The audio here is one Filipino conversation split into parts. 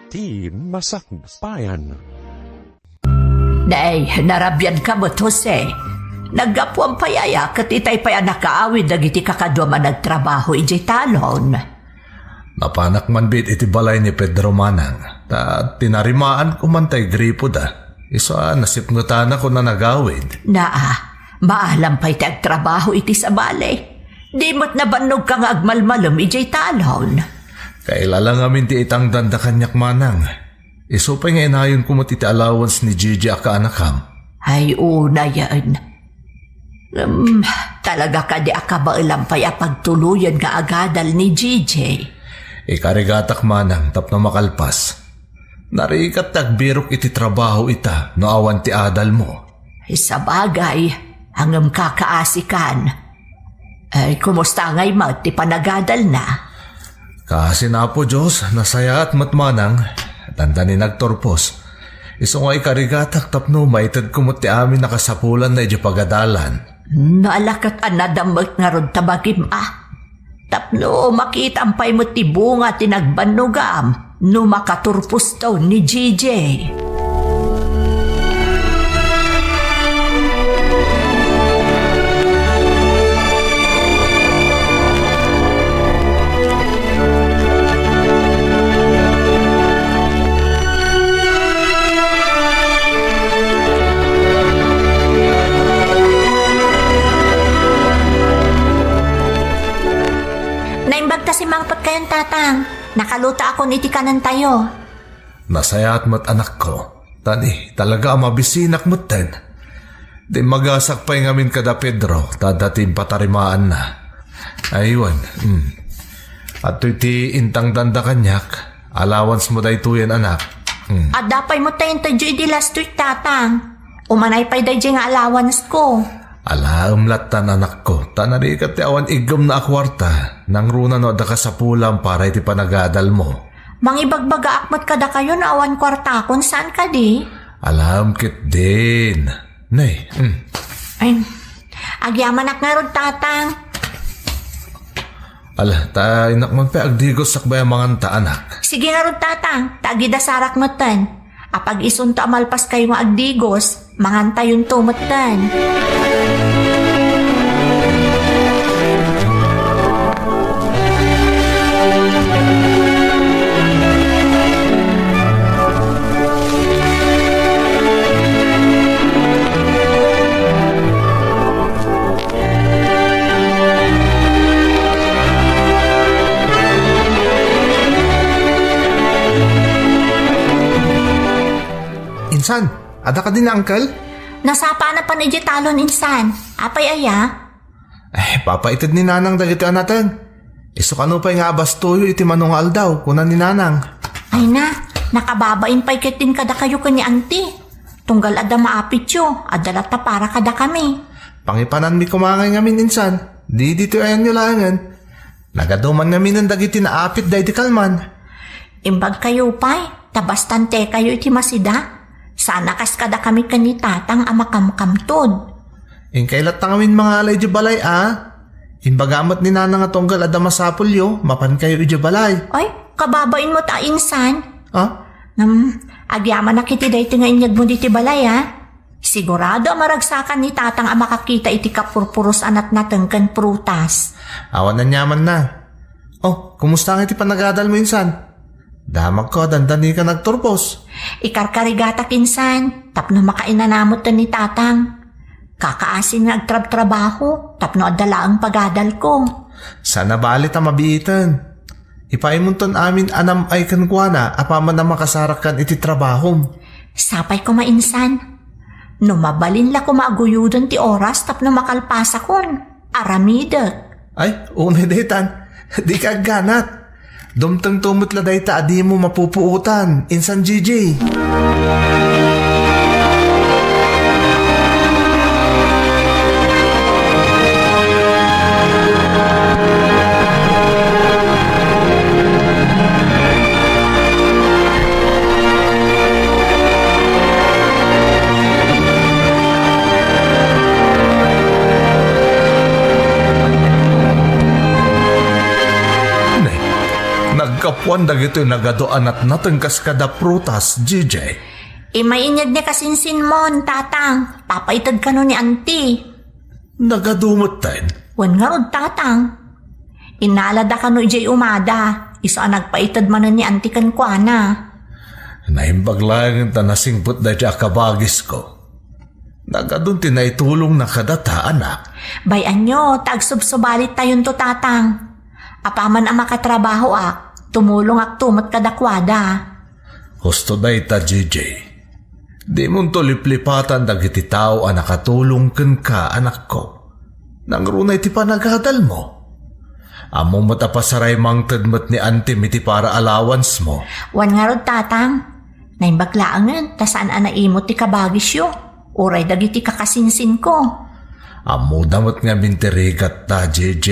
iti masakbayan. Nay, narabyan ka mo't Jose. Naggapo ang payaya kat itay paya nakaawid dagiti kakadwa man nagtrabaho iti talon. Napanak man bit iti balay ni Pedro Manang. Ta tinarimaan ko man tay gripo da. Isa nasipngutan ako na nagawid. Maalam pa'y tagtrabaho iti sa balay. Di mo't nabannog kang agmalmalom iti talon. Kailalang amin ti itang danda kanyak Manang. Iso pa nga inayon ko mo iti allowance ni Gigi aka anakam. Ay una yan. Talaga ka di akabailang pa'y apagtuluyan nga agadal ni Gigi. Ikarigatak Manang tapno makalpas. Narikat tagbirok iti trabaho ita no awan ti adal mo. Sa bagay, hanggang kakaasikan. Ay, kumusta ngay mat ti panagadal na? Kasi na po Diyos, nasaya at matmanang, tanda ni nagtorpos. Iso nga ikarigatak tapno maitad kumot ti amin nakasapulan na iti pagadalan. Naalakat anadamot nga rod tabagim Tapno makitampay mo ti bunga tinagbanugam no makaturpos daw ni Gigi. Kasi mangpot kayong tatang. Nakaluta ako niti kanan tayo. Nasaya at mat anak ko. Tani, talaga ang mabisinak mo ten. Di magasak pa yung amin kada Pedro, tadating patarimaan na. Aywan. At iti intang danda kanyak, allowance mo day tuyan anak. At dapay mo tayo tayo di last week tatang. Umanay pa'y day nga allowance ko. Umlat tan anak ko, tanarikat ti awan igom na akwarta, nang runa no da ka sa pulang para iti panagadal mo. Mangibagbaga akmat kada kayo na awan kwarta kon saan ka di? Alam kit din. Nay, Ay, agyaman ak nga rod tatang. tayo nakman pa agdigos sakbay ang mga anak. Sige nga rod tatang, tagida sarak mo tan. Apag isunto amalpas kayo nga agdigos, mangantayon tumutan. Insan, ada ka din na uncle? Nasapa na pa ni talon insan. Apay aya? Papaitid ni nanang dagiti natin. Iso kano pa nga abastoyo iti manungal daw, kunan ni nanang. Ay na, nakababain pa'y kitin kada kayo kani auntie. Tunggal ada maapit yo, adalata para kada kami. Pangipanan mi kumangay ngamin insan, di dito ayan nyo langan. Nagaduman ngamin ang dagiti naapit dahi di kalman. Imbag kayo pa'y, tabastante kayo iti masida. Sana kas kada kami kani tatang amakamkamtod. Kailat tangamin mga alay di balay Imbagamat ni nanang at tunggal ada masapulyo, mapan kayo di balay. Ay, kababain mo ta insan. Agyaman na kiti dahi nga inyag mo diti balay Sigurado maragsakan ni tatang ang makakita iti kapurpuros anat natengken prutas. Awan na nyaman na. Kumusta nga iti panagadal mo insan? Damag ko, dandani ka nagturpos. Ikarkarigatak insan, tapno makainanamot ni tatang. Kakaasin nga agtrab-trabaho, tapno adala ang pagadal ko. Sana balit ang mabiitan. Ipaimunton amin anam ay kankwana, apaman na makasarakan iti trabahom. Sapay ko mainsan. No mabalin la ko maaguyudon ti oras, tapno makalpasa kon. Aramida. Ay, unay detan. Di ka ganat. Dumtang tumot la day ta adi mo mapupuutan, insan Gigi. Wanda gito'y nagadoan at natengkas kada prutas, GJ. Mainyag ni kasinsin mon, tatang. Papaitad ka no ni auntie. Nagadumot tayo. Wan nga rod, tatang. Inalada ka no ijay umada. Isa nagpaitad man ni auntie kan kwa na. Naimbag lang ta nasingput da siya kabagis ko. Nagadun tinaitulong na kadata, anak. Bayan nyo, tagsubsubalit tayon to, tatang. Apaman ang makatrabaho tumulong tumot kadakwada. Husto da ita, GJ. Di mong tuliplipatan dagiti tao ang nakatulong ka, anak ko. Nang runay ti panagadal mo. Amo mo tapasaray mang tadmat ni auntie miti para allowance mo. Wan nga rod, tatang. Naimbaglaangan, tasaan anaimot ti kabagis yo. Uray dagiti kakasinsin ko. Amo damot nga mintirigat ta, JJ.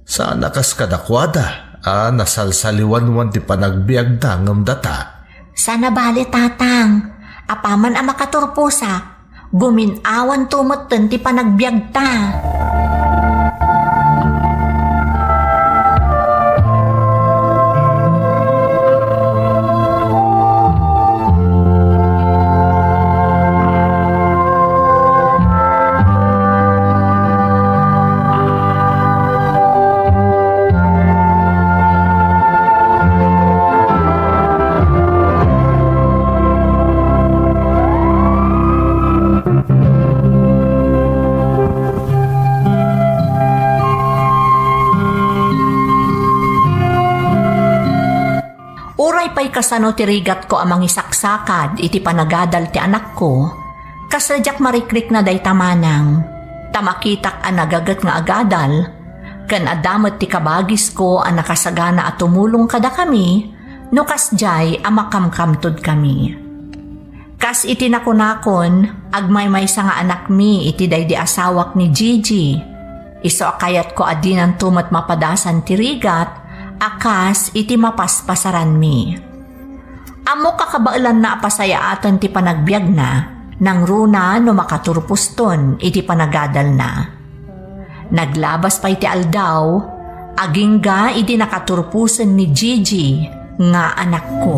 Sana kas kadakwada, nasalsaliwan-wan ti panagbiag da ngam data. Sana bali, tatang. Apaman ang makaturpusa. Guminawan tumuten ti panagbiag ta. Pay kasano tirigat ko amang isaksakad iti panagadal ti anak ko, kasadyak marikrik na day tamanang, tamakitak ang nagagat nga agadal, kan adamat ti kabagis ko ang nakasagana at tumulong kada kami, no kasjay ang makamkamtod kami. Kas iti nakunakon, agmay-may sa nga anak mi iti day di asawak ni Gigi, iso akayat ko adinan tumat mapadasan tirigat, akas iti mapaspasaran mi. Amo kakabailan na apasayaatan ti panagbiag na, nang runa no makaturpuston iti panagadal na. Naglabas pa iti aldaw, agingga iti nakaturpusan ni Gigi nga anak ko.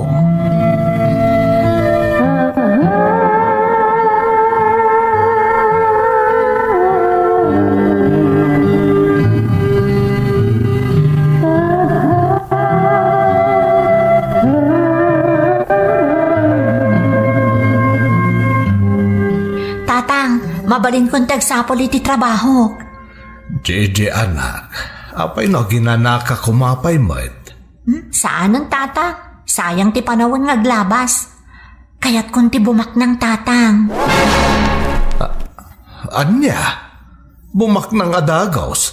Mabalin kong tagsapol iti trabaho. JJ, anak, apay no ginanaka kumapay mo't? Saan ang tatang? Sayang ti panawon ngaglabas. Kaya't kung ti bumak ng tatang. Anya? Bumak ng adagos?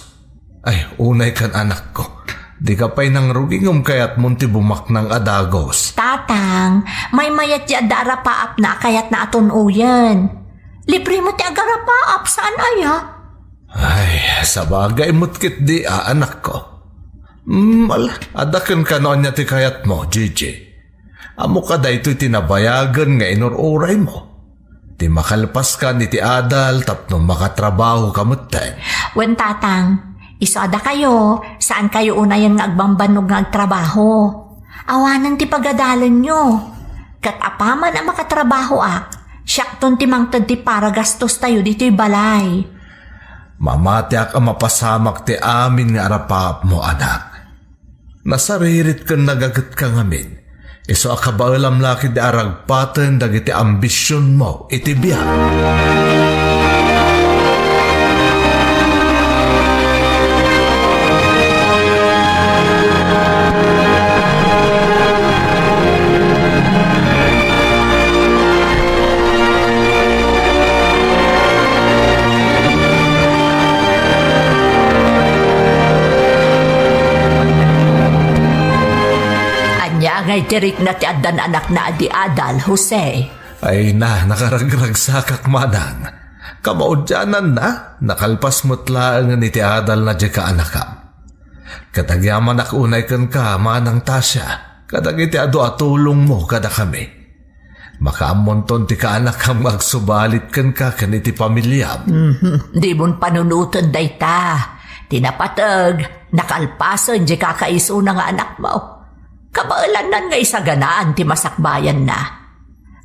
Ay, unay kan anak ko. Di ka pa'y nang rugingom kaya't munti bumak ng adagos. Tatang, may mayat ya dara paap na kaya't na aton uyan. Libre mo ti agara paap, saan aya? Ay, sabagay mo't di anak ko. Adakan ka noon niya ti kayat mo, Gigi. Amo ka da ito'y tinabayagan nga inururay mo. Ti makalpas ka ni ti adal tapno makatrabaho ka mo't ten. Wen, tatang, isada kayo, saan kayo unayan nga agbambanog nga agtrabaho? Awanan ti pagadalan nyo. Kat apaman ang makatrabaho Siyak ton timangtad ti para gastos tayo dito'y balay. Mamatiak ang mapasamak ti amin nga arapap mo, anak. Nasaririt kang nagagat ka ngamin. Iso akabaalam laki di aragpatan dagiti ambisyon mo iti biyak. Ngay tirik na ti adan anak na adi adal, Jose. Ay nakaragragsakak manang. Kamaudyanan na, nakalpas mutlaang ni ti adal na di ka anakam. Katagyaman akunay kan ka, manang Tasya, kadagiti ado atulong mo kada kami. Makaamonton ti ka anakam magsubalit kan ka kaniti pamilyam. Di mon panunutan day ta. Tinapatag, nakalpasan di kakaiso na nga anak mo. Kabaalanan nga isa ganaan ti masakbayan na.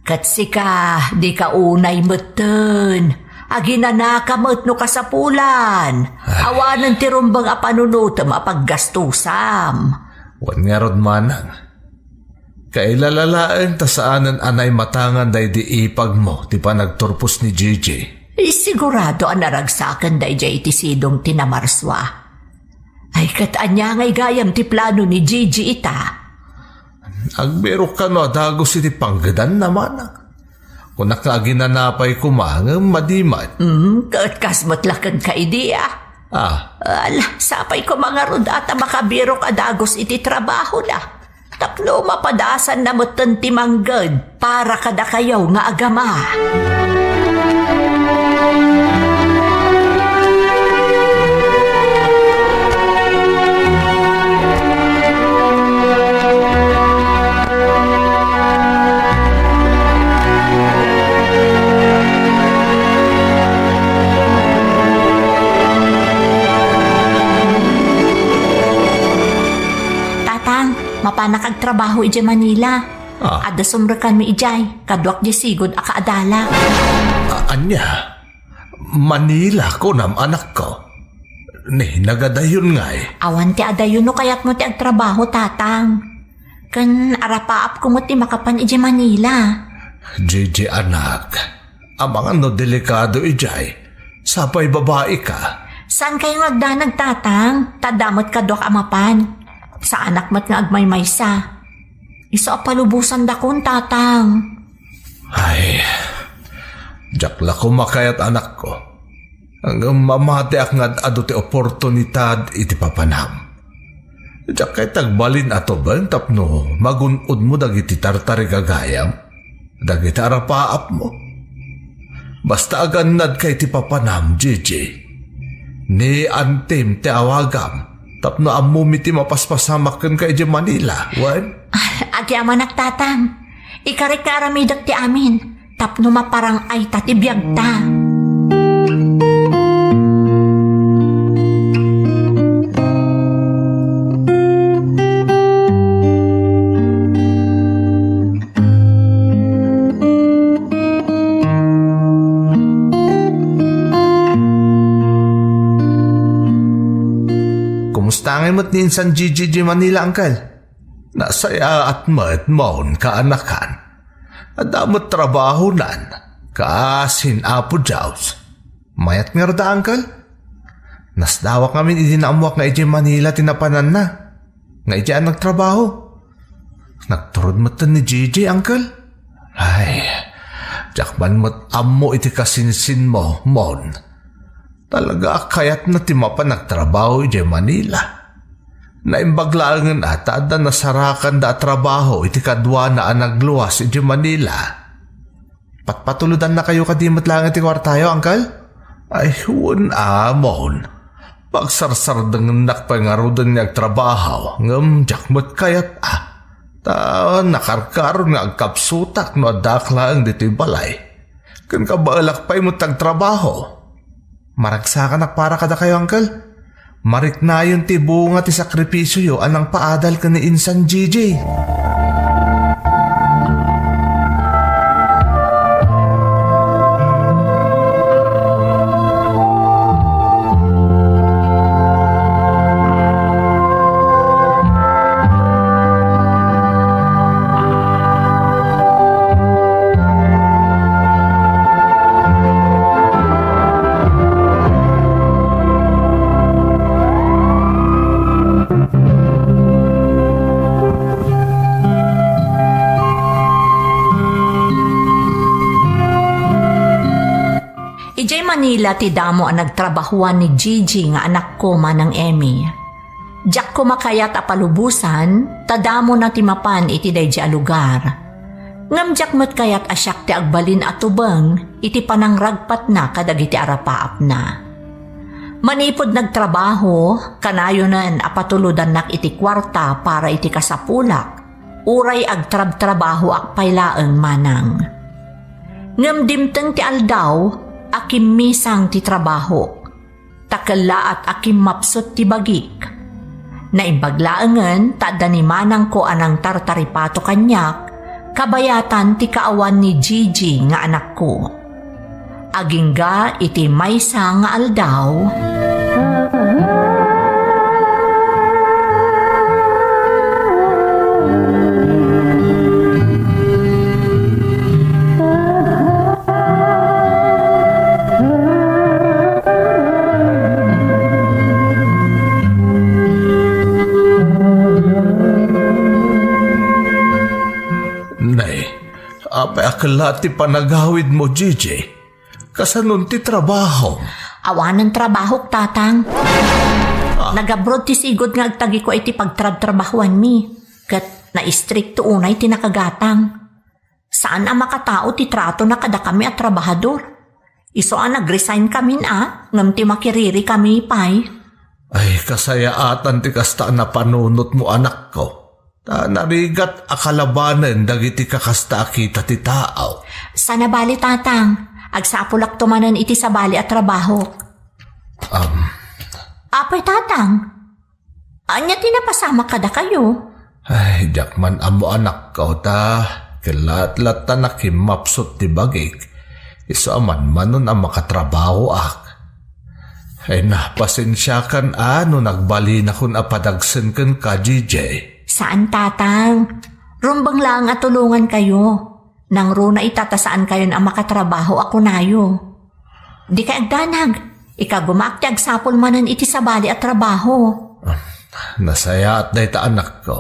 Katsika, di ka unay meten. Aginana ka met no kasapulan. Awanan ti rumbang apanunutam apaggastusam. Wan nga rod manang. Kailalalaan ta saanan anay matangan day di ipag mo ti panagturpos ni Gigi. Sigurado ang naragsakan day jay iti sidong tinamarswa. Ay katanya ngay gayam ti plano ni Gigi ita. Agbero ka no dagos iti panggadan na manang. Kung nakaginanapay kumangam madimat. Kaat kasmatlakan ka idea. Sapay ko mga rod ata makabiro ka dagos iti trabaho na. Tapno mapadasan na motan ti manggad para kada kayaw nga agama. Mapanakagtrabaho iti Manila. Ada sumrekan mi ijay, kadwak di sigod akaadala. Anya, Manila ko nam anak ko. Ni nagadayon nga eh. Awan ti adayon no kayat mo ti agtrabaho tatang. Kan arapaap ko mo ti makapan iti Manila. Gigi anak, amang ano delikado ijay. Sapay babae ka. Saan kayo magdanag tatang? Tadamot kadwak amapan. Sa anak mat nga agmaymaysa. Isa palubusan dakon tatang. Ay, jakla ko makayat anak ko. Hanggang mamati ak nga ado ti oportunidad iti papanam. Jak kay tagbalin ato ba tapno magunod mo dagiti tartari gagayam. Dagiti arapaap mo. Basta aganad kay ti papanam, Gigi. Ni antim ti awagam. Tapno amumiti mapaspasamakan ka iti Manila, wan? Agyaman tatang. Ikarik karamidak ti amin. Tapno maparang ay tatibiyag ta. Tangay mo't ni Insan Gigi Manila, Uncle. Nasaya at mat maun kaanakan. At damot trabaho nan. Kaasin apo jaws. Mayat nga rada, Uncle. Nasdawak namin idinamuak nga iti Manila tinapanan na. Nga iti ang nagtrabaho. Nagturod mo't ni Gigi, Uncle. Ay, jakman mo't amo iti kasinsin mo, Mon. Talaga kayat na timapa nagtrabaho iti Manila. Naimbaglaangan ata da nasarakan da trabaho iti kadwa na nagluwas iti Manila. Patpatuludan na kayo kadimot lang iti kwartayo, Uncle? Ay, huwag amon. Pagsarsar ng nakpangarudan niya trabaho, ngam jakmot kayat Ta nakarkaron nga agkapsutak no adakla ang dito'y balay. Kan kabaalak pa'y mo tagtrabaho. Maragsakan para kada kayo, Uncle. Marik na yung tibunga ti sakripisyo yo anang paadal ka ni Insan Gigi. Manila ti damo ang nagtrabahuan ni Gigi nga anak ko manang Emmy. Diyak ko makayat apalubusan, tadamo na ti mapan iti daydi a lugar. Ngam diyak mo't kayat asyak ti agbalin atubang, iti panangragpat na kadagiti arapaap na. Manipod nagtrabaho, kanayonan apatuludan nak iti kwarta para iti kasapulak, uray agtrab-trabaho akpaylaeng manang. Ngam dimteng ti aldaw, akim misang ti trabaho. Takala at akim mapsot ti bagik. Naimbaglaangan tadda ni manang ko anang tartaripato kanyak, kabayatan ti kaawan ni Gigi nga anak ko. Agingga iti maysa nga aldaw. Apay akala ti panagawid mo, Gigi. Kasanon ti trabaho. Awanan trabaho, tatang. Nag-abroad ti sigod nga agtagi ko iti pagtrabahuan mi. Kat na-istrikto unay ti nakagatang. Saan ang makatao ti trato na kada kami at trabahador? Iso nag-resign kami ngam ti makiriri kami pay. Ay, kasayaatan ti kasta na panunot mo, anak ko. Narigat akalabanan dagiti kakasta kita ti tao. Sana bali, tatang. Agsapulak tumanan iti sa bali at trabaho. Apay, tatang. Anya tinapasama kada kayo? Ay, jakman amo anak ko ta. Kilat-lat ta nakimapsot ti bagik. Iso aman manon ang makatrabaho ak. Ay napasensya kan nagbali na kun apadagsen kan ka, Gigi. Saan, tatang? Rumbang lang at tulungan kayo. Nang runa itatasaan kayo ang makatrabaho ako nayo. Di ka agdanag. Ika gumakti agsapol manan iti sabali at trabaho. Nasaya at dayta anak ko.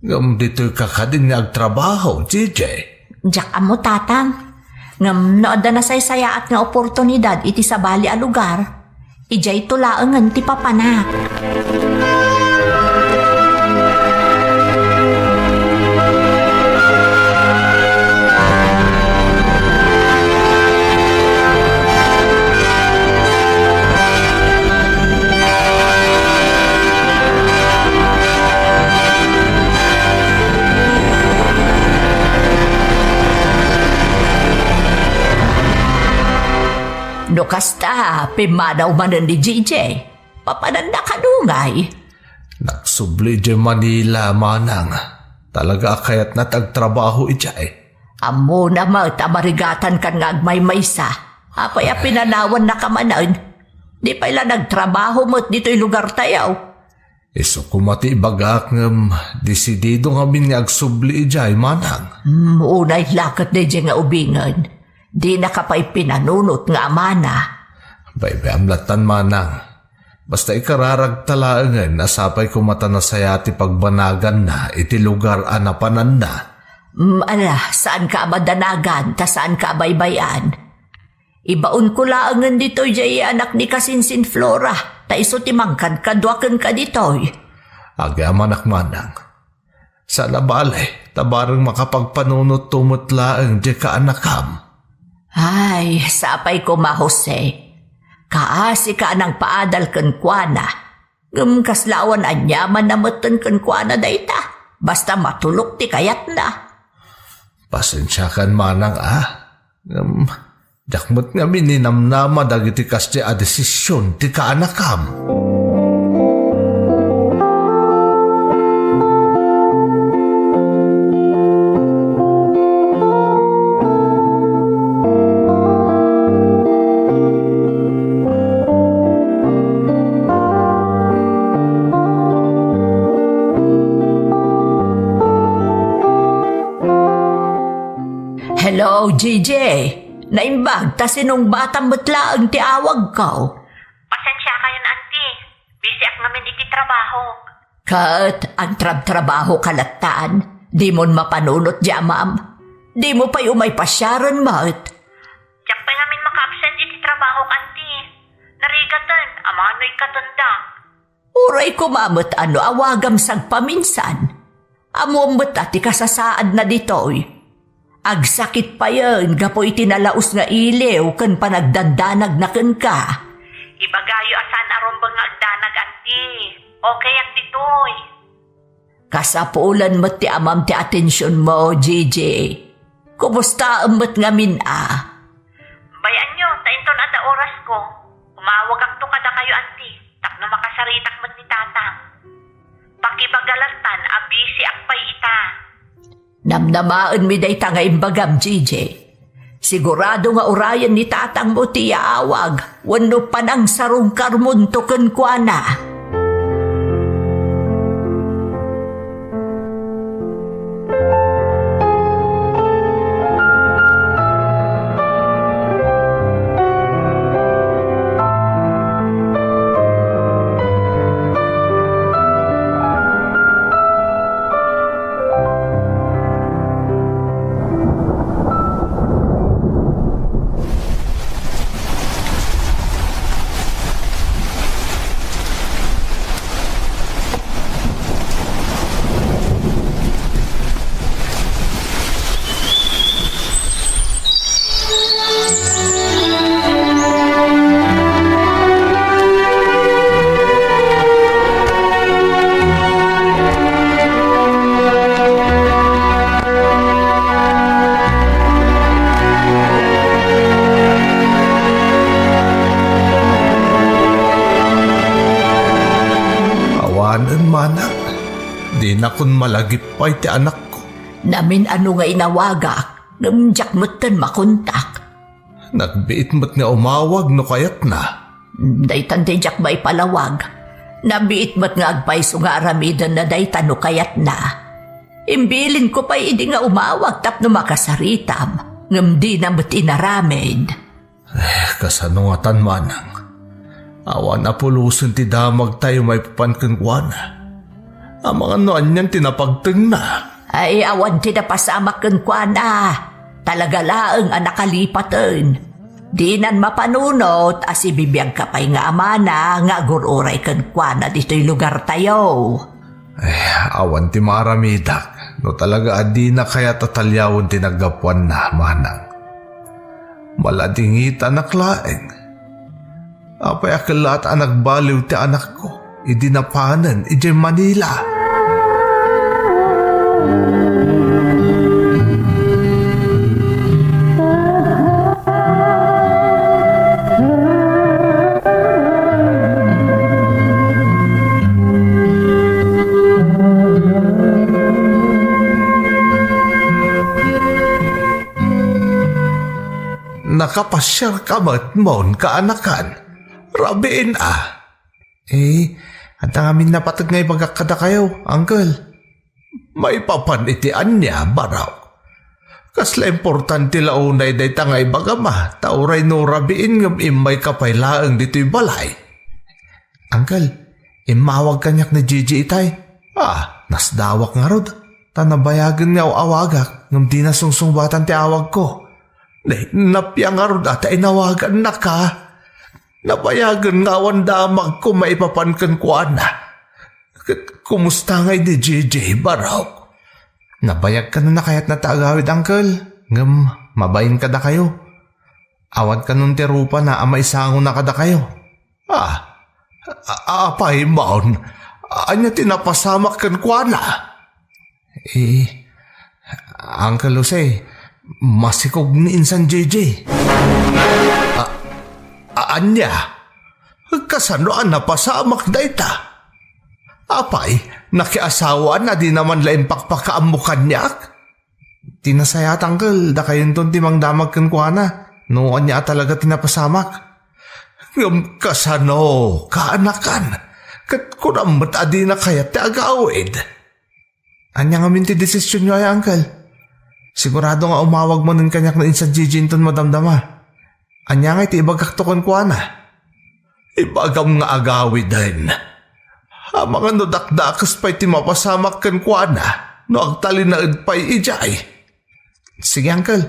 Ngam dito'y kakadin nga agtrabaho, Gigi. Diyak amo, tatang. Ngam nooda na saysaya at nga oportunidad iti sabali a lugar. Ijay tulaangan ti papanak. No kasta, pimadaw manan di Gigi. Papananda ka dungay. Nagsubli di Manila, manang. Talaga kayat na tagtrabaho ijay. Amo na marigatan kan nga agmay-maysa. Apay pinanawan na kamanan. Di pa ila nagtrabaho mo't dito'y lugar tayaw. Iso kumati bagak ngam desidido ngamin nga agsubli ijay, manang. Unay lakat na nga ubingan. Di na kapay pinanunot nga amana. Baybay amlatan, manang. Basta ikararag talaangan nasapay kumata na saya ti pagbanagan na iti lugar anapanan na. Saan ka abadanagan ta saan ka baybayan? Ibaon ko laangan dito jay anak ni Kasinsin Flora. Ta iso timangkan kadwakan ka ditoy. Agi amanak, manang. Sana bale, tabarang makapagpanunot tumutlaang di ka anakam. Ay, sapay ko Jose. Kaasi ka nang paadal kan kuana. Kaslawan anyaman na matan kan kuana dayta. Basta matulok ti kayat na. Pasensya kan, manang jakmat nga mininamnama dagiti kasdi a desisyon ti kaanakam. Hello, Gigi. Naimbag, ta sinong batang mutla ang tiawag ko. Pasensya kayo na, auntie. Busy ak namin iti trabaho. Kat, ang trabaho kalattaan. Di mo mapanunot dya, ma'am. Di mo pa'y umay pasyaran, mat. Diyak pa namin maka-absent iti trabaho, auntie. Narigatan, amano'y katanda. Uray ko, mamot, awagam sagpaminsan. Amumot ati kasasaad na ditoy. Agsakit pa yan, gapo itinalaos nga iliw, kan panagdandanag na kan ka. Ibagayo asan arombang nga agdanag, auntie. Okay at ditoy. Kasapulan mo't ti amam ti atensyon mo, Gigi. Kumusta amot nga Bayan nyo, tainton ada oras ko. Umawag ak to kada kayo, auntie. Tak na makasaritak mo't ni tatang. Pakibagalatan, abisi akpay ita. Namnamaan mi day ta nga imbagam, JJ. Sigurado nga urayan ni tatang mo tiya awag, wano pa ng sarong karmuntukan kwa na. Manang, di na kun malagip pa iti anak ko. Namin ano nga inawagak, namjak mo't makontak. Nagbiit mo't nga umawag no kayat na. Daytan tijak ba ipalawag? Nabiit mo't nga agpaiso nga aramidan na daytan no kayat na. Imbilin ko pa hindi nga umawag tapno makasaritam, ngam di na mo't inaramid. Kasano nga tan manang. Awan apulusun ti damag tayo may papankengwana. Ang mga noan niyan tinapagteng na. Ay awan tinapasamak kan kwa na. Talaga laeng ang nakalipatan. Di nan mapanunot as ibibiyag ka pa'y nga amana nga gururay kan kwa na dito'y lugar tayo. Awan ti maramidak. No talaga adi na kaya tatalyawon tinagapuan na manang. Maladingit anak laeng. Apay akalat anak baliw ti anak ko. Idinapanan, ije Manila. Nakapasyar ka matmon kaanakan. Rabiin at ang amin napatag ngay magkakada kayo, uncle. May papanitian niya, baraw. Kasla importante launay day tangay bagama, tauray no rabiin ngam imay kapaylaang dito'y balay. Uncle, imawag kanyak ni Gigi itay. Nasdawak nga rod. Tanabayagan nga awagak, ngam di nasungsungbatan ti awag ko. Napya nga rod at inawagan na ka. Napayagan nga awan damag ko maipapankan ko na. Kumusta ngay ni JJ, baraw? Nabayag ka na kayat na taagawid, uncle. Ngam, mabayin ka da kayo. Awan ka nun tirupa na ama isango na kada kayo. Apay maon. Anya tinapasamak kan ko na. Uncle Jose, masikog ni insan JJ. Anya, kasanoan na pasamak da ita. Apay, nakiasawa na di naman laing pakpakaamukan niyak. Tinasayat, uncle, da kayon ton timang damag kan kuha na. Noon niya talaga tinapasamak. Ngam kasano, kaanakan. Kat kunamat adi na kaya ti agawid. Anya nga minti desisyon niyo ay, uncle. Sigurado nga umawag mo nun kanyak na insan jijinton madamdama. Anya nga iti ibagaktokan ko na. Ibagam nga agawid din. Mga no dakdakas pa'y timapasamak kan ko na. No agtalinaad pa'y ijay. Sige, uncle.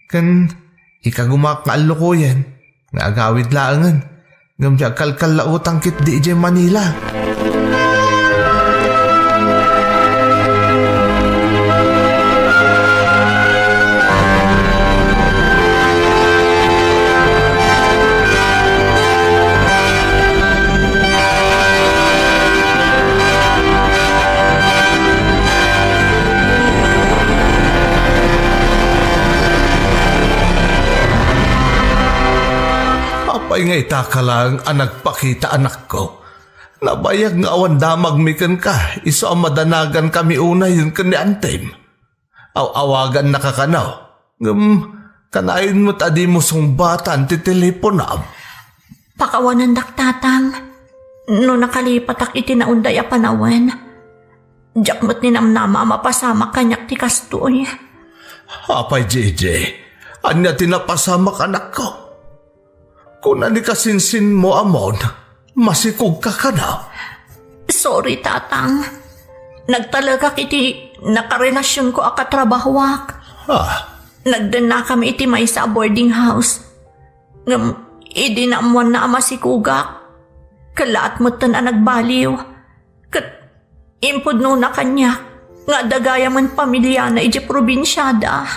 Kan ikagumak nga alo ko yan. Nga agawid laangan. Ngam siya kalkal lautang kit di ijay Manila. Apay nga itakalang ang nagpakita anak ko. Nabayag nga awan damag mikan ka, iso ang madanagan kami una yun kani Antim. Awagan na kakanaw. Kanayon mo't adi mo sungbatan ti teleponam. Pakawanan dak tatang. No nakalipat ak iti naunday a panawen. Diyak mo't ninamnama mapasama kanyak ti kastoy. Apay, JJ, anya tinapasamak anak ko. Kung ani kasinsin mo amon, masikog ka ka na. Sorry, tatang. Nagtalaga kiti nakarelasyon ko akatrabahwak. Nagdan na kami iti may sa boarding house. Idinamuan na ama si Kugak. Kalaat mo tan nagbaliw. Kat impod no na kanya. Nga dagaya man pamilya na iti probinsyada.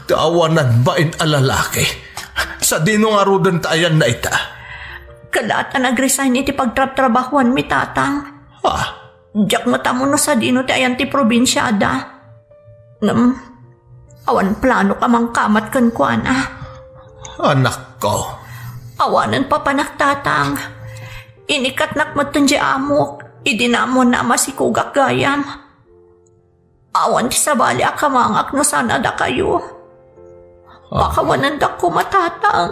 Taawanan ba in alalaki? Sa dino nga rudan tayan na ita. Kalaat na nag-resign iti pagtrabahuan mi tatang. Diyak matamo no sa dino ti ayan ti probinsyada. Awan plano ka mang kamat kan kuana. Anak ko. Awanan pa panak tatang. Inikat nakmatan di amok. Idinamon na ama si Kugak gayam. Awan ti sabali akamangak no sana da kayo. Pakawanan da ko matatang.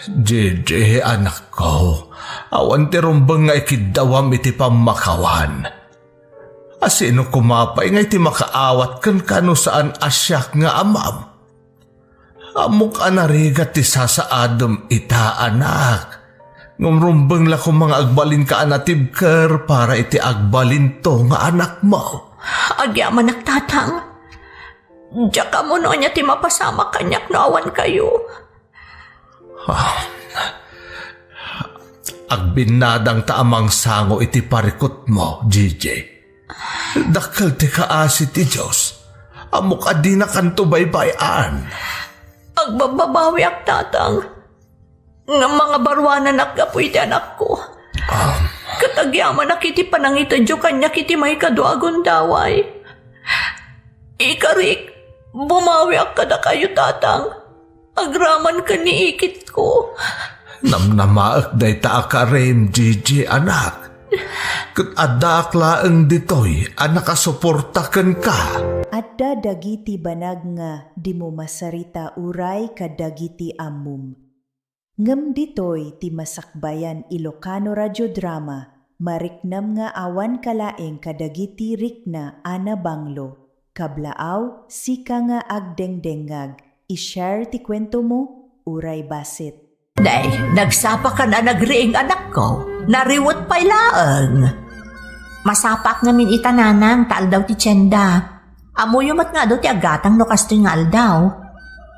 JJ, anak ko. Awan ti rumbang nga ikidawam iti pamakawan. Asino kumapay nga iti makaawat kan kano saan asyak nga amam. Amok anarigat ti sasaadom ita anak. Ngumrumbang la ko mga agbalin ka anatib ker para iti agbalin to nga anak mo. Agyaman nagtatang. Diyak ka mo no niya ti mapasama kanyak na awan kayo. Agbinadang taamang sango iti parikot mo, JJ. Dakal ti kaasi ti Diyos. Amok adi na kanto baybayan. Agbababawi ak tatang. Nga mga barwanan akapoy ti anak ko. Katagyaman nakiti panangitadyo kanya kiti may kaduagon daway. Ikarik, bumawi ak kada kayo tatang. Agraman ka ni ikit ko. Namnamaak day taakarem, JJ, anak. Kat adaklaang ditoy, anak asuportakan ka. Adda dagiti banag nga di mo masarita uray kadagiti amum. Ngem ditoy ti masakbayan Ilocano radiodrama, mariknam nga awan kalaeng kadagiti rikna Ana Banglo. Kablaaw, sika nga agdengdengag, i-share ti kwento mo, uray basit. Day, nagsapa ka na nagriing anak ko, nariwot pa'y laang. Masapak nga min itananang, taal daw ti tiyenda. Amuyumat nga daw ti agatang no kastoy nga aldaw.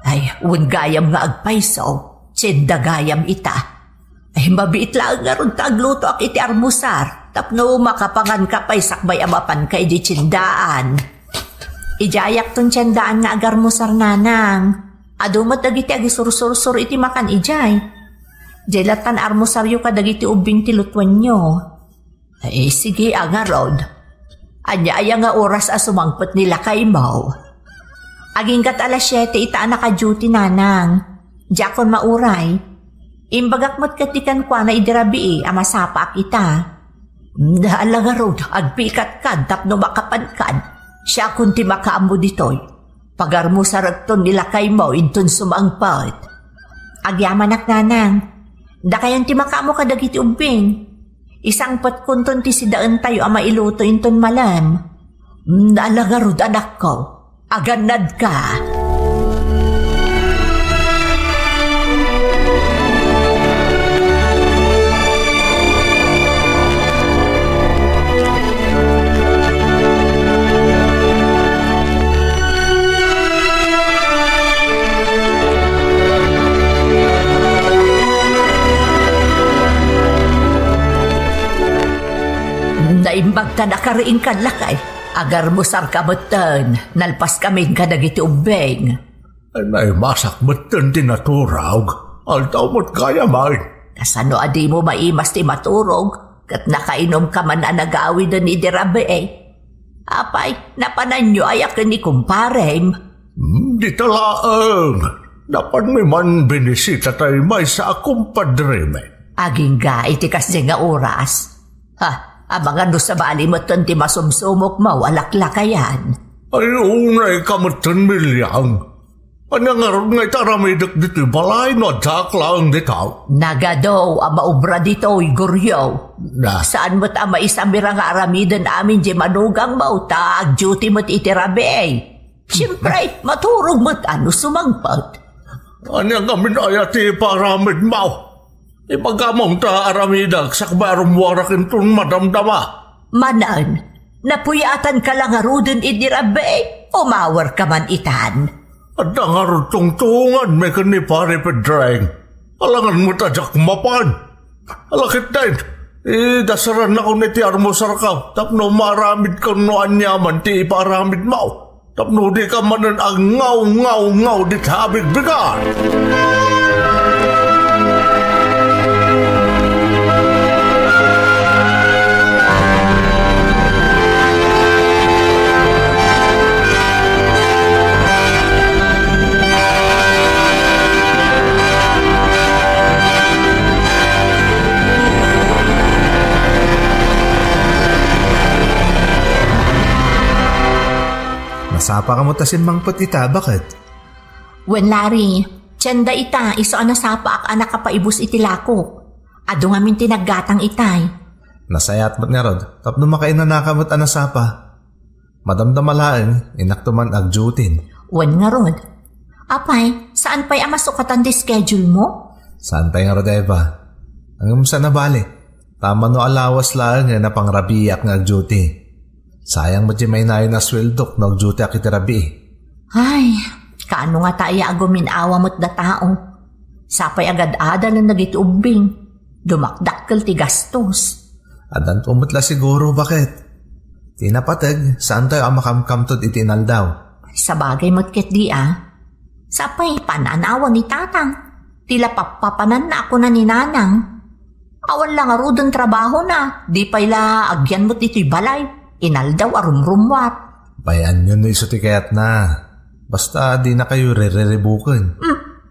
Ay, gayam nga agpaiso. Tiyenda gayam ita. Ay, mabiit lang nga ron tagluto ak iti armusar. Tapno makapangan ka pa'y sakbay amapan ka iti tiyendaan. Ijayak ton tiyendaan nga agarmusar nanang. Adumat dagiti agisur-sur-sur iti makan ijay. Jelatan armusaryo ka dagiti ubing ti lutwan nyo. Ay, sige, agarod. Anya nga oras asumangpot nila kay Mau. Aging kat alas 7 itaan naka-duty nanang. Jakon mauray. Imbagak mo't katikan kwa na idirabi amasapak ita. Daalang arod, agpikat kan tapno makapankan. Siya kunti makaambo ditoy. Pagarmo sa ragton nila kay Mau intun sumangpat. Agyaman ak nanang. Da kayan ti makamo kadagiti ubing. Isang patkunton ti sidaan tayo ama iluto inton malam. Nalagarod anak ko. Aganad ka. Naimbag ta nakariing kadlakay. Agar mo sar kabutan. Nalpas kami kadagiti ubeng. Ay masak beton tinaturog. Altaw mo't kaya man. Kasano adi mo maimas ti maturog. Kat nakainom ka man na nag-awi doon ni Dirabe Apay, napananyo ayak ni kumparem. Di talaang. Dapat may man binisita tayo may sa akong padreme. Aging ga itikas di nga oras. Ha, abangan do sa balimutan ti masumsumok mo, alaklakayan. Ay, unay kamutan milyang. Anyangarod nga itaramidak dito balay no lang dito. Nagadaw, maubra dito, Igoryo. Na, Saan mo't maisamira nga aramidan amin di manugang mauta, ag duty mo't itirabi eh. Siyempre, maturog mo't ano sumangpat. anyang amin ayati paramid mau. Ipagamong ta aramidak sakbarum warakin tun madamdama. Manan, napuyatan ka lang arudin itirabi, umawar ka man itan. At nangarod tungtungan may kanipari pedraing. Alangan mo tajak mapan. Alakit din. Dasaran na ko ni ti armusar ka. Tapno maramid ka no anyaman ti iparamid mo. Tapno di ka manan ang ngaw di tabig bigat. Nasapa ka mo tasin mangpot ita, bakit? Wen Larry, tiyanda ita, iso nasapa ak anak kapaibus itilako. Ado ngamin tinaggatang itay. Nasayat mo't nga rod, tapno makainanaka mo't anasapa. Madamdamalaan, inaktuman agjutin. Wen nga rod. Apay, saan pa'y amasukatan di schedule mo? Saan tayo nga rod, Eva? Ang umsa na bali. Tama no alawas lang nga na pangrabiyak nga agjuti. Sayang mo di may nayo na sweldo na agjuti akitirabi. Ay, kaano nga tayo aguminawa mo't da tao? Sapay agad-adal na nagitubing. Dumakdakkel ti gastos. Adan pumutla siguro, bakit? Tinapatag, saan tayo ang makamkamtod itinal daw? Sa bagay mo't ket di Sapay pananawa ni tatang. Tila papapanan na ako na ni nanang. Awan lang arudon trabaho na. Di pa'y agyan mo't dito'y balay. Inaldaw arumrumwat. Bayan yun na isuti kayat na. Basta di na kayo re-rebukin.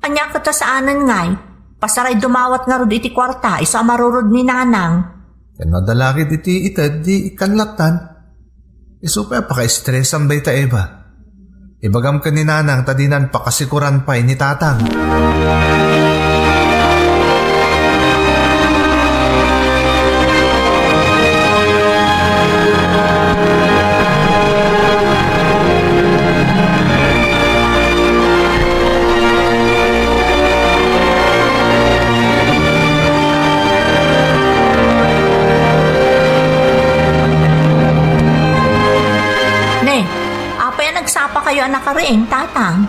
Anya ka ta saanan ngay. Pasaray dumawat nga rod iti kwarta. Isa marurod ni nanang. Yan madalakit iti itad di ikanlatan. Isupay paka-stress ang bayta, Eva. Ibagam ka ni nanang tadinan pakasikuran pa ni tatang. Kayo anak ka rin, tatang.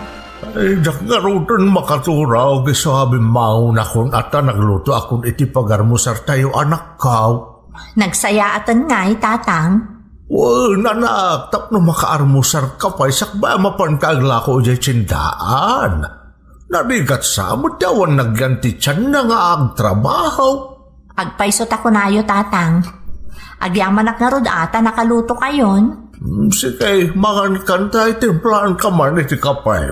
Ay, dakgarutan makaturaw gisabi mauna kun ata nagluto akong iti pagarmusar tayo anak kao. Nagsayaatan nga'y, tatang. Nanak, tapno makaarmusar ka pa isakba mapan kaaglako iti tsindaan. Narigat sa mo dawan nagyanti tiyan na nga agtrabaho. Agpaisot ako nayo, tatang. Agyamanak nga rod ata nakaluto kayon. Sige, mangan kanta itimplaan ka man iti kapay.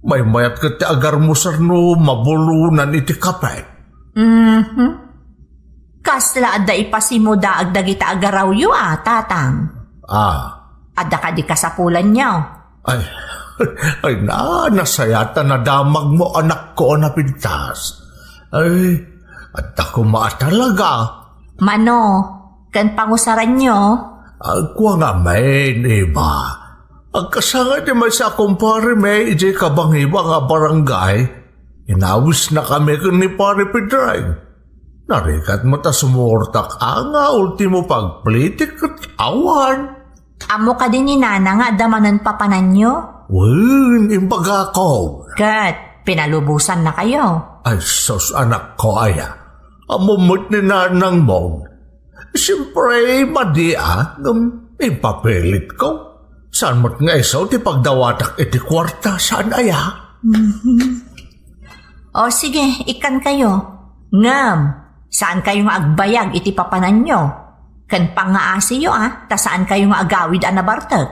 May mayat ka ti agarmusar no mabulunan iti kapay. Kasla adda ipasimo da agdagita agaraw yu tatang. Adda ka di kasapulan niyo. Ay nasayata na damag mo anak ko na pintas. Ay, adda ko maatalaga. Mano, kan pangusaran niyo? Agwa nga main, iba. Agkasanga di may sa kumpare may iji kabang iba nga barangay. Inawis na kami ni pare Pedray. Narikat mo ta sumurtak nga ultimo pagplitik at awan. Amo ka din ni nana nga damanan papanan nyo? Imbaga ko. Kat, pinalubusan na kayo. Ay, sos anak ko aya. Amumot ni nanang mong. Siyempre, madia, ipapilit ko. Saan mo't nga isaw, ti pagdawatak iti kwarta, saan aya? O sige, ikan kayo. Ngam, saan kayo nga agbayag iti papanan nyo? Kan pangaasiyo ta saan kayo nga agawid anabartag?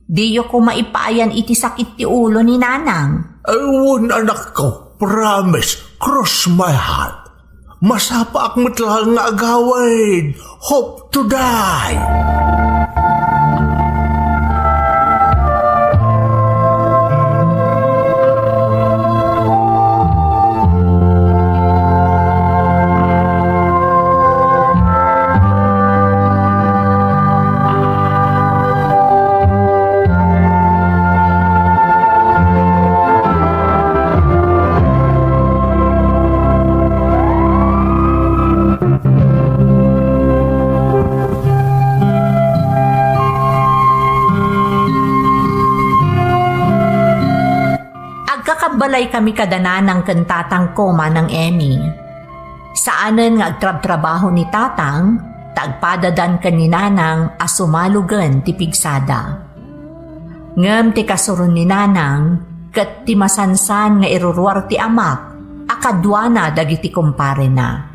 Diyo ko maipaayan iti sakit ti ulo ni nanang. Ayun, anak ko, promise, cross my heart. Masapa akmat lang nga agawid. Hope to die. Balay kami kadananang kantatang koma ng Emmy. Saanan nga agtrab-trabaho ni tatang, tagpadadan kaninanang asumalugan ti pigsada. Ngem ti kasuron ni nanang, kat ti masansan nga iruruar ti amak, akadwana dagiti kumpare na.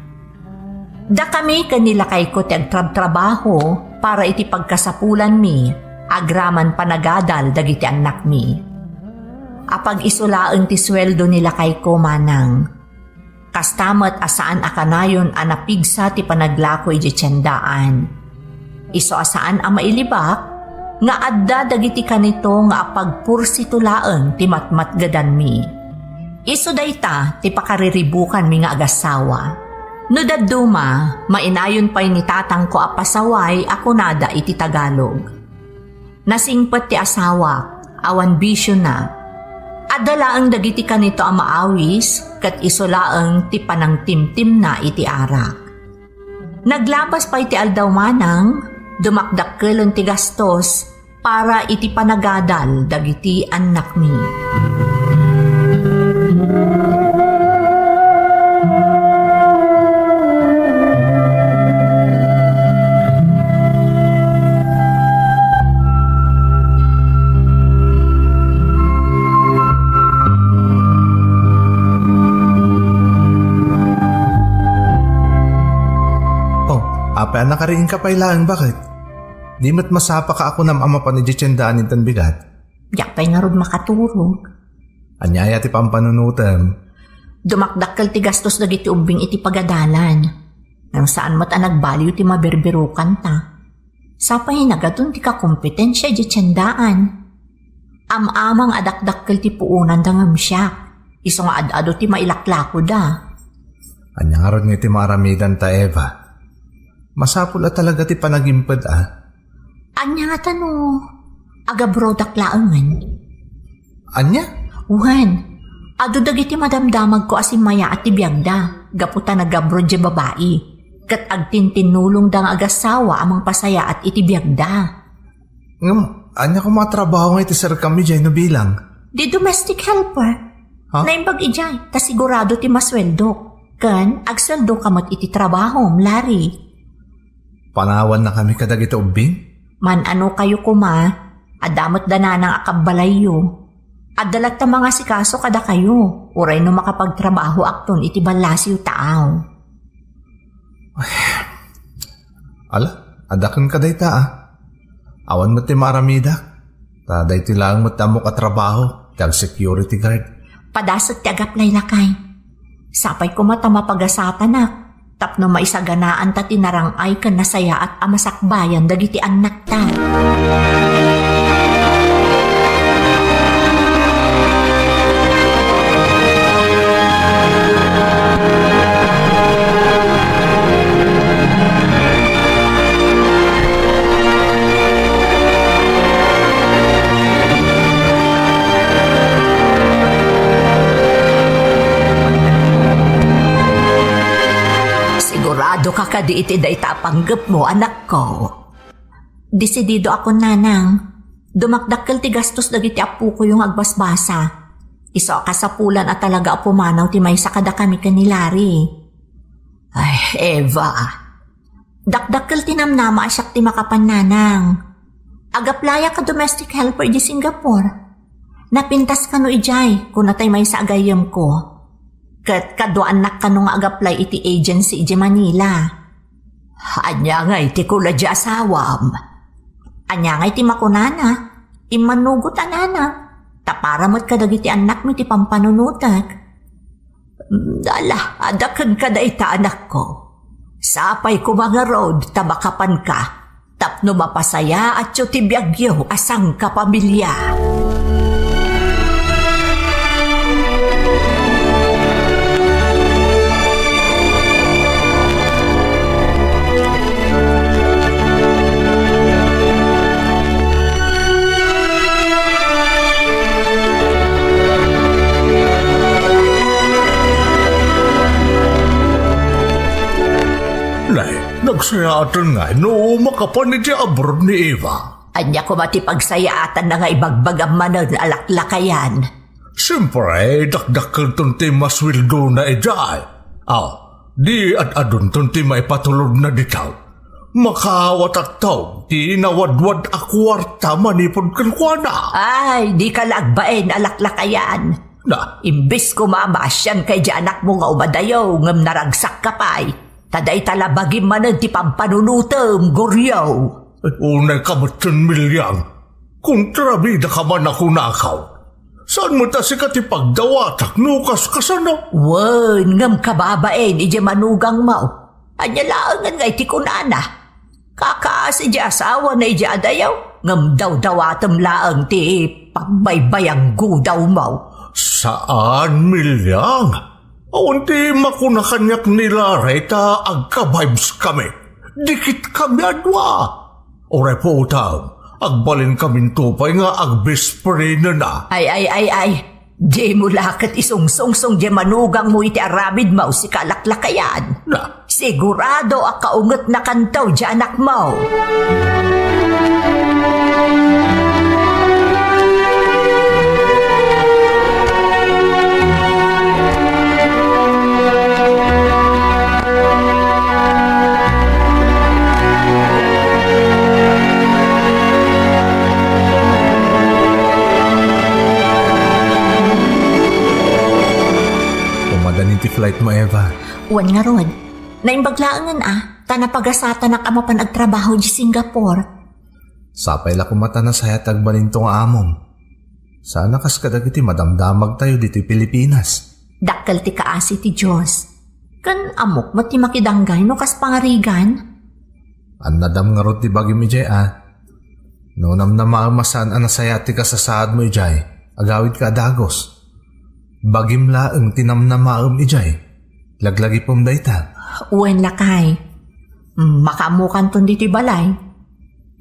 Da kami kanila kay ko ti agtrab-trabaho para iti pagkasapulan mi, agraman panagadal dagiti anak mi. Apag isulaang ti sweldo nila kay ko manang. Kastamat asaan akanayon anapigsa ti panaglakoy di tiyandaan. Iso asaan ang mailibak, nga adda dagiti kanito nga apagpursi tulaang ti matmatgadan mi. Iso dayta ti pakariribukan mi nga agasawa. No dadduma, mainayon pa'y ni tatang ko apasaway ako nada iti Tagalog. Nasingpat ti asawa, awan bisyo na. Adala ang dagiti kanito ang maawis, kat isolaang ti panang timtim na iti arak. Naglabas pa iti aldaw manang, dumakdakkelon ti gastos, para iti panagadal dagiti anak mi. Apa nakariin ka pa ilang bakit? Di mat masapa ka ako nam ama pa ni Jitsendaan intan bigat. Yak pa'y nga rod makaturog. Anyaya ti pampanunutem. Dumakdakkel ti gastos dagiti ubing iti pagadalan. Nang saan mat nagbaliw ti mabirbirukan ta. Sapay nagadun ti kakompetensya Jitsendaan. Amamang adakdakkel ti puunan dangam siya. Iso nga ad-ado ti mailaklako da. Anya nga rod nga ti maramidan ta Eva. Masapula talaga ti panagimpad Anya nga tano, agabrodak laangan. Anya? Uhan, ado dagiti madamdamag ko asim maya at tibiyagda, gaputa nagabrod di babae, kat agtintinulong dang agasawa amang pasaya at itibiyagda. Anya ko matrabaho nga iti sir kami dyan no bilang? Di domestic helper. Ha? Naimbag ijay, ta sigurado ti masweldo. Kan, agsweldo kamot iti trabaho, Larry. Panawan na kami kadag ito ubing? Man ano kayo kuma, adamot dananang akabalayo. Adalat ta mga sikaso kada kayo, uray no makapagtrabaho akton iti balasiw taaw. Ala, adakan ka day ta Awan mo ti maramida. Taday ti lang mo tamo ka trabaho, tag security guard. Padasot ti agaplay lakay. Sapay ko mata mapagasapan na. Tapno maisaganaan ta tinarangay kan nasaya at amasakbayan dagiti anak ta. Sigurado ka kadi iti day tapanggap mo, anak ko. Desidido ako, nanang. Dumakdakkel ti gastos dagiti apu ko yung agbasbasa. Iso kasapulan at talaga pumanaw ti may sakada kami kanilari. Ay, Eva. Dakdakkel ti namnama asyak ti makapan, nanang. Agaplaya ka domestic helper di Singapore. Napintas ka no ijay kung natay may sa agayam ko. Kat kaduan na ka nung agaplay iti agency iti Manila. Anya nga iti kula di asawam. Anya nga iti makunana. Imanugot anana. Taparamot ka dagiti anak mo iti pampanunutak. Adakan ka na ita anak ko. Sapay ko mga road, tamakapan ka. Tapno mapasaya at tibiyagyo asang kapamilya. Nagsayatan nga, no makapan ni abroad ni Eva. Anya ko matipagsayaatan na nga ibagbagam manan alaklakayan. Siyempre, dakdakal tunti maswildo na ijay. Di adun tunti may patulog na ditaw. Makawat at taw, di nawadwad akwarta manipod kankwana. Ay, di ka lagbain alaklakayan. Na, Imbis ko mamasyan kay di anak mo nga umadayaw ngam naragsak ka pa'y. Taday talabagim manan ti pampanunutem, goryaw. unay kamatan milyang. Kung trabida ka man ako nakaw. Saan mo ta si katipagdawatak nukas kasano? Wen, ngam kababain, ije manugang mau. Anya laangan nga iti kunana. Kakaas ije asawa na ije adayaw. Ngam daw-dawatem laang ti pagbaybayang gudaw mau. Saan milyang? Aunti makunakanyak nila reta agka-vibes kami. Dikit kami adwa. Oray po utaw, agbalin kami tupay nga agbespre na. Ay. Di mo lakat isungsungsong di manugang mo iti aramid mau si kalaklakayan. Na, Sigurado akaungot na kantaw di anak mau. Ti flight mo, Eva. Uwan nga rod. Naimbaglaangan tanapagasata na kamapan agtrabaho di Singapore. Sapay la kumata na saya tagbalin tong amom. Sana kas kadagiti madamdamag tayo dito Pilipinas. Dakkel ti kaasi ti Diyos. Kan amok mo ti makidanggay no kas pangarigan. An nadam nga rod ti bagi mi jay Nunam na maamasan anasaya ti kasasaad mo ijay. Agawid ka adagos. Bagim laeng tinamnamaem ijay. Laglagi pom dayta. Uwan lakay. Makamukan ton diti balay.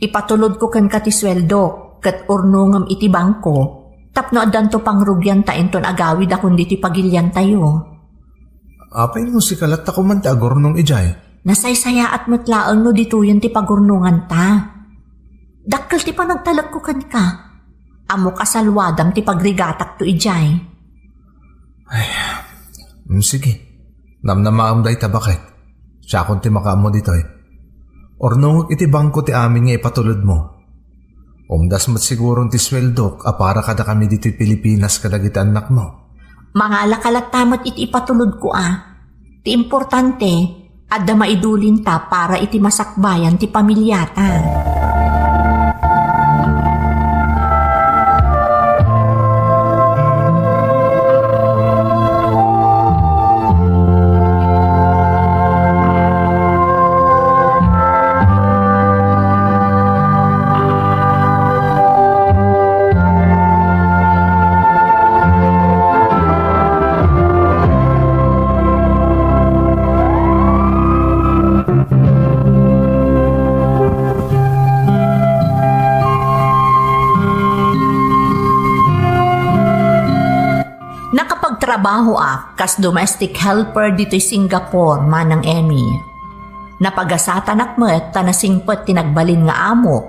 Ipatulod ko kan kati sweldo kat urnungam iti bangko. Tapno adanto pangrugyan ta enton agawid akon diti pagilyan tayo. Apay no si kalat ako man ti agornong ijay. Nasaysaya at matlaang no dituyan ti pagurnungan ta. Dakkel ti panagtalag ko kan ka. Amo kasalwadam ti pagrigatak to ijay. Sige. Namnamaam day ta bakit? Siya akong ti makaamo ditoy. Ornong iti bangko ti amin nga ipatulod mo. Umdas mat sigurong ti sweldok para kada kami dito'y Pilipinas kadagiti anak mo. Mga lakalatamot iti ipatulod ko Ti importante, adda maidulin ta para iti masakbayan ti pamilyata. Trabaho kas domestic helper dito'y Singapore manang Emmy. Napagasatan akmet tanasingpet tinagbalin nga amo.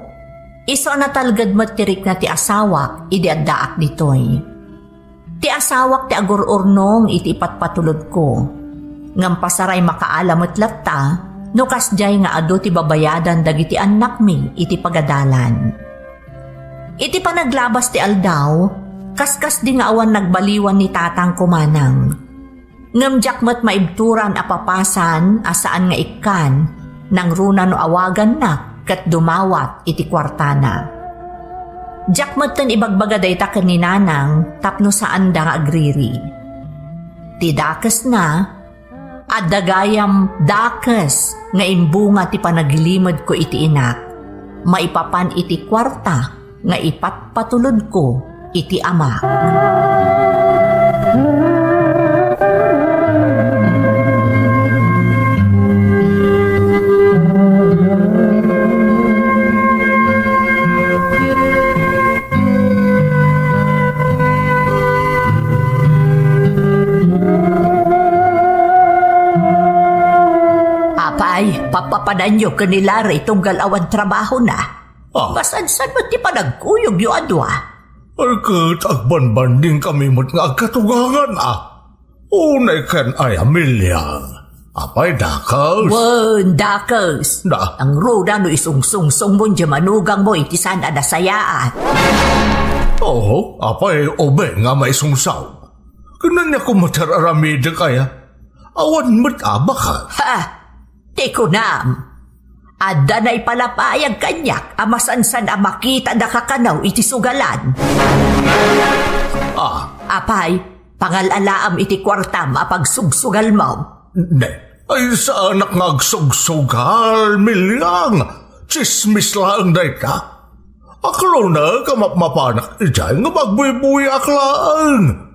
Iso natalgad met tirik na ti asawak idiaddaak ditoy. Ti asawak ti agururnong iti ipatpatulod ko. Ngam pasaray makaalamot latta no kasjay nga ado ti babayadan dagiti anak mi iti pagadalan. Iti panaglabas ti aldaw kaskas di nga awan nagbaliwan ni tatang kumanang. Ngamjak mat maibturan apapasan asaan nga ikan nang runa no awagan na kat dumawat iti kwartana. Jak mat tan ibagbaga dayta ken ni nanang tapno saan da nga agriri. Ti dakas na, at dagayam dakas nga imbunga ti panagilimod ko iti inak, maipapan iti kwarta nga ipatpatulod ko iti ama. Papapanan nyo kanila rin itong galawan trabaho na. Basan-san mo ti panagkuyog yung adwa? Agkat agbanbanding kami mo't nga agkatugangan Unay kan ay amilyang. Apay dakas. Wan, dakas. Da. Ang roda no isungsungsong mo dyan manugang mo iti sana nasayaan. Oo, apay obe nga may sungsaw. Kanan niya kumatararamida kaya. Awan mo't abaka. Ha! Teko nam, adda na'y palapayag kanyak amasansan a makita na kakanaw iti sugalan. Apay, pangalalaam iti kwartam apagsugsugal mo. Ne, ay sa anak ngagsugsugal, milyang. Chismis lang na ita. Aklo na kamapmapanak ijay nga magbuy-buy aklaan.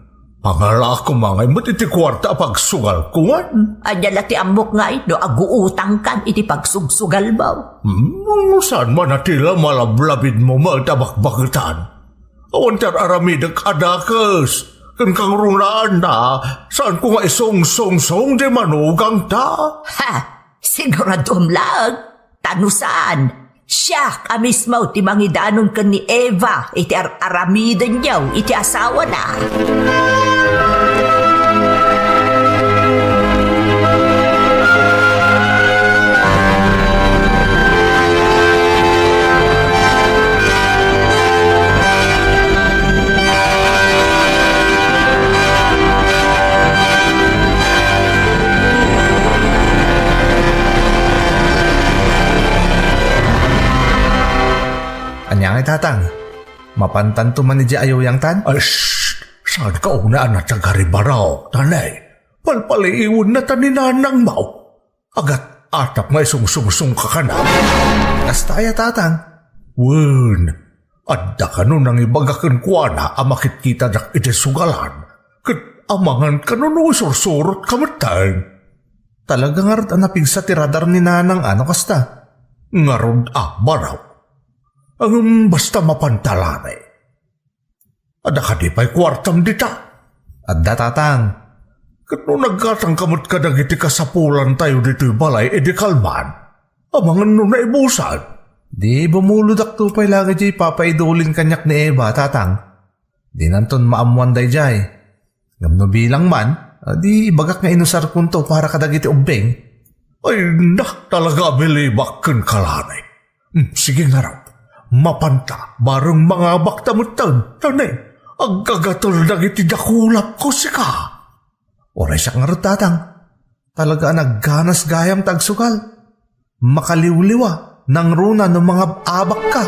Pangala ko mga imot iti kwarta pagsugal kuwan. Anyala ti amok nga ito, aguutang kan iti pagsugsugal mo. Saan man natila malablabid mo matabakbakitan? Awan tar aramid ang adakas. Kan kang runaan na, saan ko nga isong-song-song di manugang ta? Ha! Siguradom lang. Tanusaan. Siya ka mismo ti mangidanon ka ni Eva iti aramidan niyaw iti asawa na. Anyang ay tatang, mapantan tuman ni ayaw yang tan? Ay, saan ka unaan na tagaribaraw, tanay? Palpaliiwan na taninanang mau. Agat atap nga isungsungsung ka na. Kastaya tatang. Wen, adda ka nun ang ibagakan kwa na amakit kita dak iti sugalan. Kat amangan ka nun usursurot kamatay. Talaga nga rin anapig sa tiradar ni nanang ano kasta? Ngarod baraw. Ang basta mapantalanay. Ada ka di pa'y kwartam dita. Adda tatang. Kat nung nagkatang kamot ka dagiti kasapulan tayo dito'y balay, edi kalman. Amangan nung naibusan. Di bumuludak tupay lagi jay papaidulin kanyak ni Eva tatang. Di nanton maamuan day jay. Ngamno bilang man, di ibagak nga inusar kunto para kadagiti ubbeng. Ay talaga bilibak kan kalanay. Sige nga raw. Mapanta, bareng mga baktamutan, tanay, ang gagatol na itidakulap ko si ka. Oray siya nga tatang, talaga nagganas gayam tagsugal. Makaliwliwa, nang runa ng mga abak ka.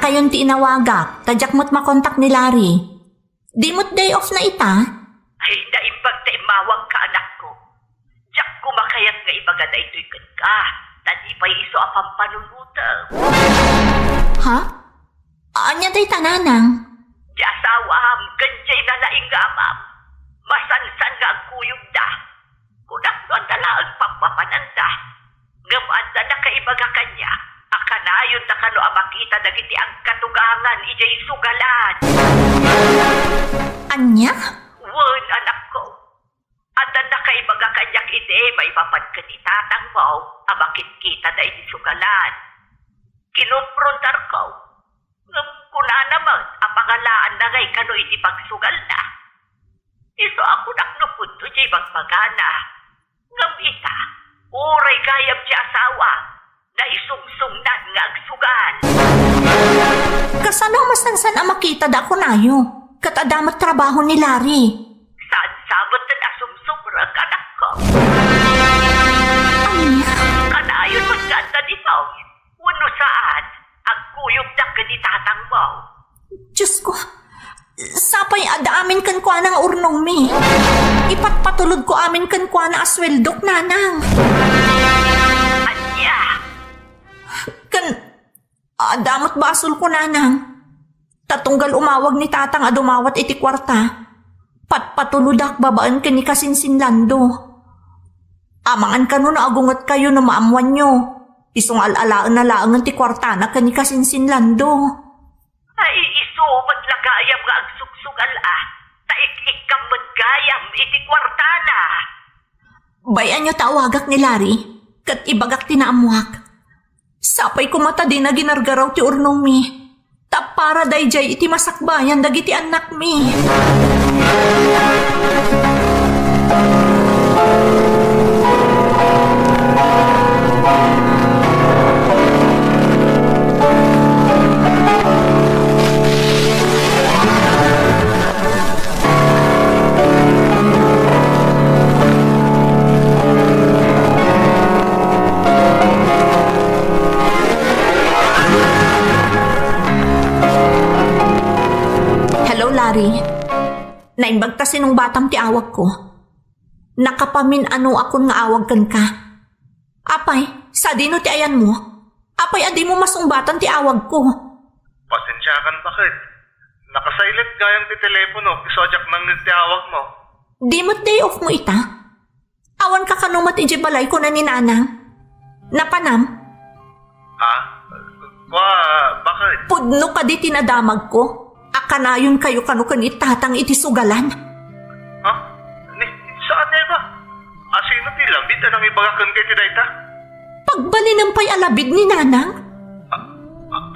Kayon ti inawagak, tadyak mo't makontak ni Larry. Di mo't day off na ita? Ay, naimbag ta imawag ka anak ko. Diyak kumakayat nga ibaga na ito'y ka. Tadi pa'y iso apang panunutang. Ha? Anya day tananang? Di asawam, ganjay na laing nga amam. Masansan nga ang kuyog da. Kunak doon tala ang pagpapananda. Ngamanda na kaibaga kanya. Akanayon na kano ang makita dagiti ang katugangan ijay sugalan. Anya? Wan, anak ko. Anda na kaibaga kanyak ide, may papad ka ni tatang mo, ang makikita na iti sugalan. Kinumprontar ko. Ngam kuna naman, ang pangalaan na ngay kano iti pagsugal na. Iso ako naknupod to jay magmagana. Ngam ita, uray gayam di asawa. Naisungsungnan nga agsugan. Kasano masansan ang makita da ko nayo? Katadamat trabaho ni Larry. Saan sabot na nasumsumrag anak ko? Anya? Kanayon magkanta di mo. Wano saan ang kuyog na kanitatang mo? Diyos ko, sapay ada amin kan kwa ng urnong mi. Ipatpatulod ko amin kan kwa na asweldok nanang. Anya, Kan, adamot basol ko nanang. Tatunggal umawag ni tatang adumawat iti kwarta. Patpatuludak babaan ka ni kasinsinlando. Amangan ka no na agungat kayo na maamwan nyo. Isong alalaan na laangan ti kwarta na ka ni kasinsinlando. ay iso maglagayam nga agsugsugal taikik kang maggayam iti kwartana. Bayan nyo tawagak ni Larry, kat ibagak tinaamuak. Sapay kumata din na ginargaraw ti urnong mi. Tapara dayjay iti masakbayan dagiti anak mi. Larry, naimbagtasin ng batang ti awag ko. Nakapamin ano akon nga awag kan ka. Apay, sa dino ti ayan mo? Apay, adi mo masumbatan ti awag ko. Pasensyakan bakit? Nakasilent gayang ti telepono, isojak nang ti awag mo. Di mo't day off mo ita? Awan ka kanumat iji balay ko na ni nanang. Napanam? Ha? Bakit? Pudno ka di tinadamag ko. Akanayon kayo kanukan itatang iti sugalan. Ha? Saan ba? Sino ti labid anang ibagakan kay ti dayta? Pagbalinang pa'y alabid ni nanang.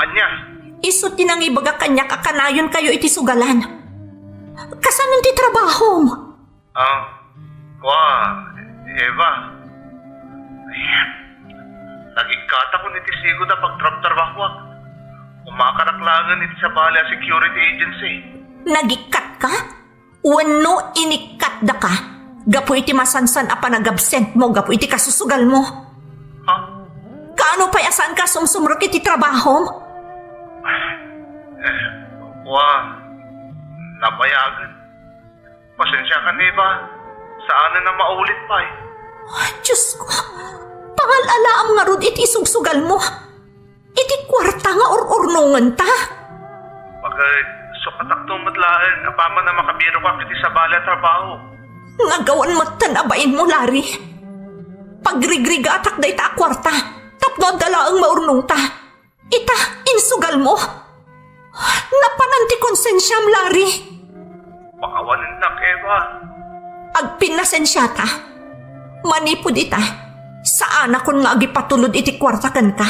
Anya? Isot tinang ibagakan niya akanayon kayo iti sugalan. Kasanon ti trabahom? Eva. Ayan. Nagikata ko niti sigo na pagtrab-trabaho. Umakaraklagan iti sa Bala Security Agency. Nagikat ka? Wano inikat da ka? Gapo iti masansan a panagabsent mo, gapo iti kasusugal mo. Ha? Kaano pa asan ka sumsumrok iti trabahom? Napayagan. Pasensya ka, Eva. Saan na maulit pa eh. Diyos ko, pangalalaam nga rod iti sugsugal mo. Iti kwarta nga or-ornongan ta. Bakit sukatak matlaan, apama na makabiro ka kiti sa Bala trabaho. Ngagawan matanabain mo, Larry. Pagrigriga atak da ita kwarta, tapno dalaang maurnong ta. Ita, insugal mo. Napananti konsensyam, Larry. Pakawanin na, Eva. Agpinasensya ta. Manipod ita. Saan akon nga agipatulod iti kwarta kan ka.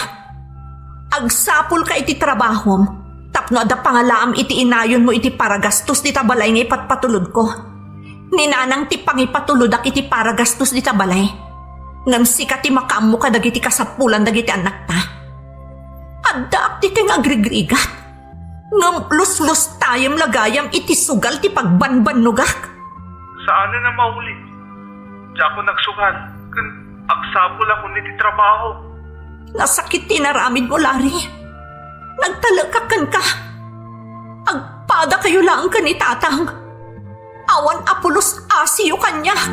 Agsapul ka iti trabahom. Tapno ada pangalaam iti inayon mo iti paragastos di tabalay nga ipatpatulod ko. Ninanang ti pangipatulod ak iti paragastos di tabalay. Ngam sika ti makaam mo ka dagiti kasapulan dagiti anak ta. Adda ak ti ting agrigrigat. Ngam luslus tayam lagayam iti sugal ti pagbanbanugak. Saan na maulit? Diya ako nagsugal. Agsapul ako niti trabaho. Nasakit tinaramid mo, Larry. Nagtalakakan ka. Agpada kayo lang ka ni tatang. Awan apulos asiyo kanyak.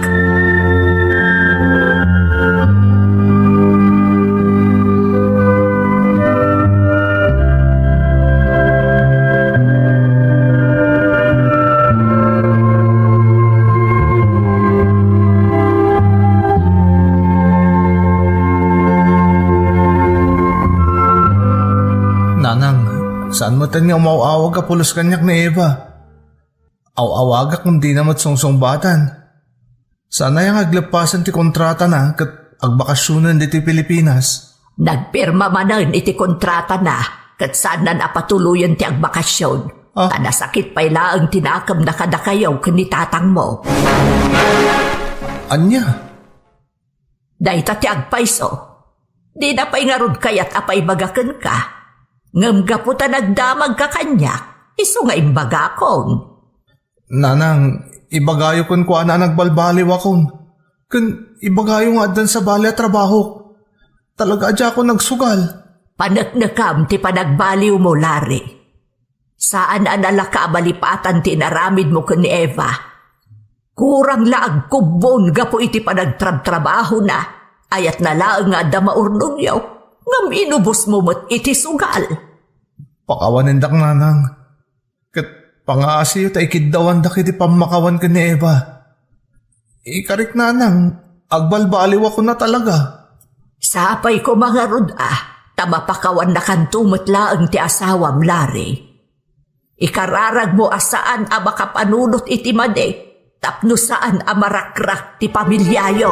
Saan mo tanya umawawag ka pulos kanyak ni Eva? Awawagak kung di namat songsongsbatan. Sana yung aglapasan ti kontrata na kat agbakasyonan diti Pilipinas. Nagpirma manan iti kontrata na kat saan na napatuluyan ti agbakasyon. Kanasakit pa'y laang tinakam na kadakayaw kanitatang mo. Anya? Dahita ti agpaiso. Di na pa'y nga rod kayat apay bagakan ka. Ngam gaputa nagdamag ka kanyak, iso nga imbaga kong. Nanang, ibagayo kon ko ana nagbalbaliw akon. Kun ibagayo nga dan sa bali at trabaho. Talaga adya ako nagsugal. Panaknakam ti panagbaliw mo, Larry. Saan anala ka abalipatan ti naramid mo ni Eva? Kurang laag kubon gapo iti panagtrab-trabaho na. Ayat na laang nga da maurnong yaw. Ngam inubos mo mo't iti sugal. Pakawanin dak nanang. Kat pangaasiyo ta ikiddawan dak iti pamakawan ka ni Eva. Ikarik nanang, agbalbaliw ako na talaga. Sapay ko mga rod tamapakawan na kantumot laang ti asawam, Larry. Ikararag mo asaan a makapanunot iti made, tapno saan a marakrak ti pamilyayo.